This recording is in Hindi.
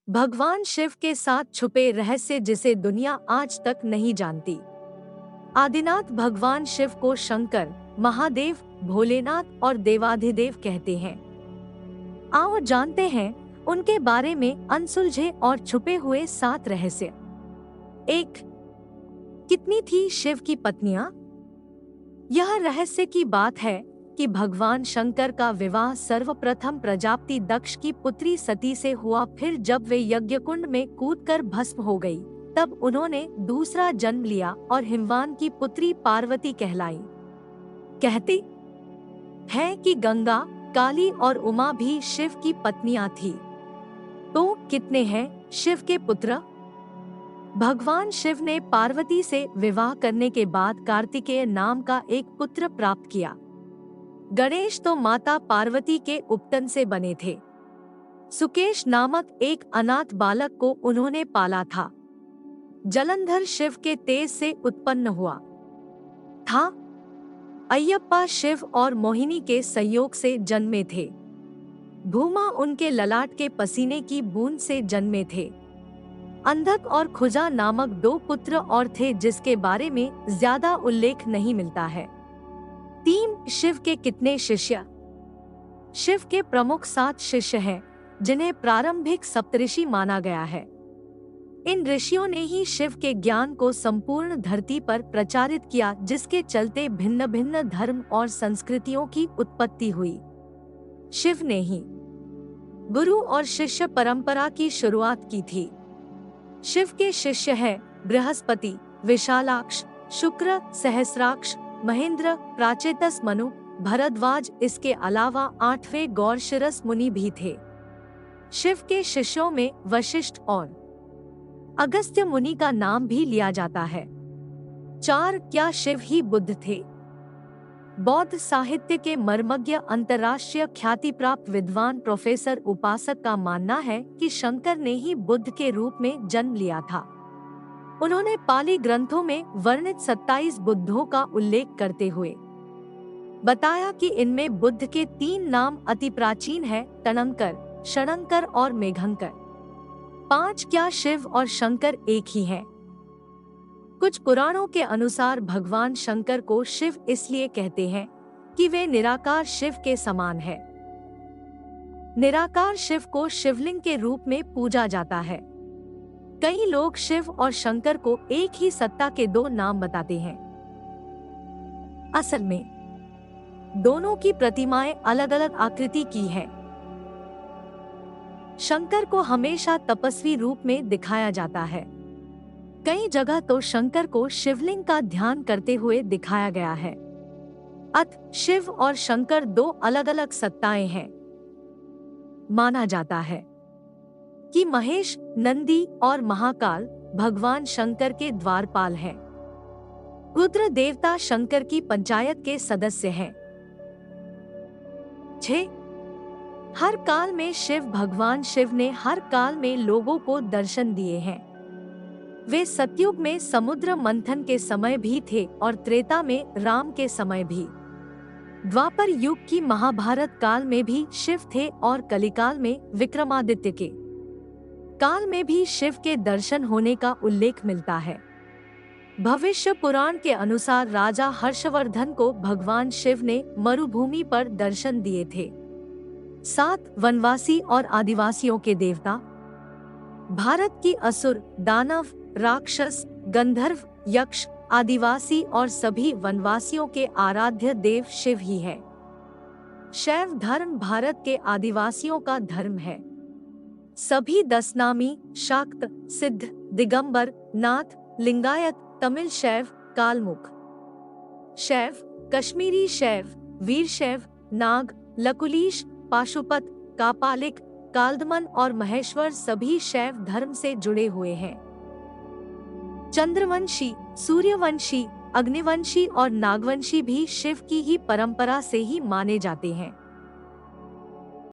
भगवान शिव के साथ छुपे रहस्य जिसे दुनिया आज तक नहीं जानती। आदिनाथ भगवान शिव को शंकर, महादेव, भोलेनाथ और देवाधिदेव कहते हैं। आओ जानते हैं उनके बारे में अनसुलझे और छुपे हुए 7 रहस्य। 1. कितनी थी शिव की पत्नियां? यह रहस्य की बात है कि भगवान शंकर का विवाह सर्वप्रथम प्रजापति दक्ष की पुत्री सती से हुआ। फिर जब वे यज्ञकुंड में कूदकर भस्म हो गई, तब उन्होंने दूसरा जन्म लिया और हिमवान की पुत्री पार्वती कहलाई। कहते हैं कि गंगा, काली और उमा भी शिव की पत्नियां थी। तो कितने हैं शिव के पुत्र? भगवान शिव ने पार्वती से विवाह करने के बाद कार्तिकेय नाम का एक पुत्र प्राप्त किया। गणेश तो माता पार्वती के उपटन से बने थे। सुकेश नामक एक अनाथ बालक को उन्होंने पाला था। जलंधर शिव के तेज से उत्पन्न हुआ था। अयप्पा शिव और मोहिनी के संयोग से जन्मे थे। भूमा उनके ललाट के पसीने की बूंद से जन्मे थे। अंधक और खुजा नामक 2 पुत्र और थे जिसके बारे में ज्यादा उल्लेख नहीं मिलता है। 3. शिव के कितने शिष्य? शिव के प्रमुख 7 शिष्य हैं, जिन्हें प्रारंभिक सप्तऋषि माना गया है। इन ऋषियों ने ही शिव के ज्ञान को संपूर्ण धरती पर प्रचारित किया, जिसके चलते भिन्न भिन्न धर्म और संस्कृतियों की उत्पत्ति हुई। शिव ने ही गुरु और शिष्य परंपरा की शुरुआत की थी। शिव के शिष्य हैं बृहस्पति, विशालाक्ष, शुक्र, सहस्राक्ष, महेंद्र, प्राचेतस मनु, भरद्वाज। इसके अलावा 8वें गौरशिरस मुनि भी थे। शिव के शिष्यों में वशिष्ठ और अगस्त्य मुनि का नाम भी लिया जाता है। 4. क्या शिव ही बुद्ध थे? बौद्ध साहित्य के मर्मज्ञ अंतर्राष्ट्रीय ख्याति प्राप्त विद्वान प्रोफेसर उपासक का मानना है कि शंकर ने ही बुद्ध के रूप में जन्म लिया था। उन्होंने पाली ग्रंथों में वर्णित 27 बुद्धों का उल्लेख करते हुए बताया कि इनमें बुद्ध के 3 नाम अति प्राचीन हैं, तणंकर, षणंकर और मेघंकर। 5. क्या शिव और शंकर एक ही हैं? कुछ पुराणों के अनुसार भगवान शंकर को शिव इसलिए कहते हैं कि वे निराकार शिव के समान है। निराकार शिव को शिवलिंग के रूप में पूजा जाता है। कई लोग शिव और शंकर को एक ही सत्ता के 2 नाम बताते हैं। असल में दोनों की प्रतिमाएं अलग अलग आकृति की हैं। शंकर को हमेशा तपस्वी रूप में दिखाया जाता है। कई जगह तो शंकर को शिवलिंग का ध्यान करते हुए दिखाया गया है। अतः शिव और शंकर 2 अलग अलग सत्ताएं हैं। माना जाता है कि महेश, नंदी और महाकाल भगवान शंकर के द्वारपाल हैं। रुद्र देवता शंकर की पंचायत के सदस्य हैं। 6. हर काल में शिव भगवान शिव ने हर काल में लोगों को दर्शन दिए हैं। वे सतयुग में समुद्र मंथन के समय भी थे और त्रेता में राम के समय भी। द्वापर युग की महाभारत काल में भी शिव थे और कलिकाल में विक्रमादित्य के काल में भी शिव के दर्शन होने का उल्लेख मिलता है। भविष्य पुराण के अनुसार राजा हर्षवर्धन को भगवान शिव ने मरुभूमि पर दर्शन दिए थे। 7. वनवासी और आदिवासियों के देवता? भारत की असुर, दानव, राक्षस, गंधर्व, यक्ष, आदिवासी और सभी वनवासियों के आराध्य देव शिव ही है। शैव धर्म भारत के आदिवासियों का धर्म है। सभी 10 नामी शाक्त, सिद्ध, दिगंबर, नाथ, लिंगायत, तमिल शैव, कालमुख शैव, कश्मीरी शैव, वीरशैव, नाग, लकुलीश, पाशुपत, कापालिक, काल्दमन और महेश्वर सभी शैव धर्म से जुड़े हुए हैं। चंद्रवंशी, सूर्यवंशी, अग्निवंशी और नागवंशी भी शिव की ही परंपरा से ही माने जाते हैं।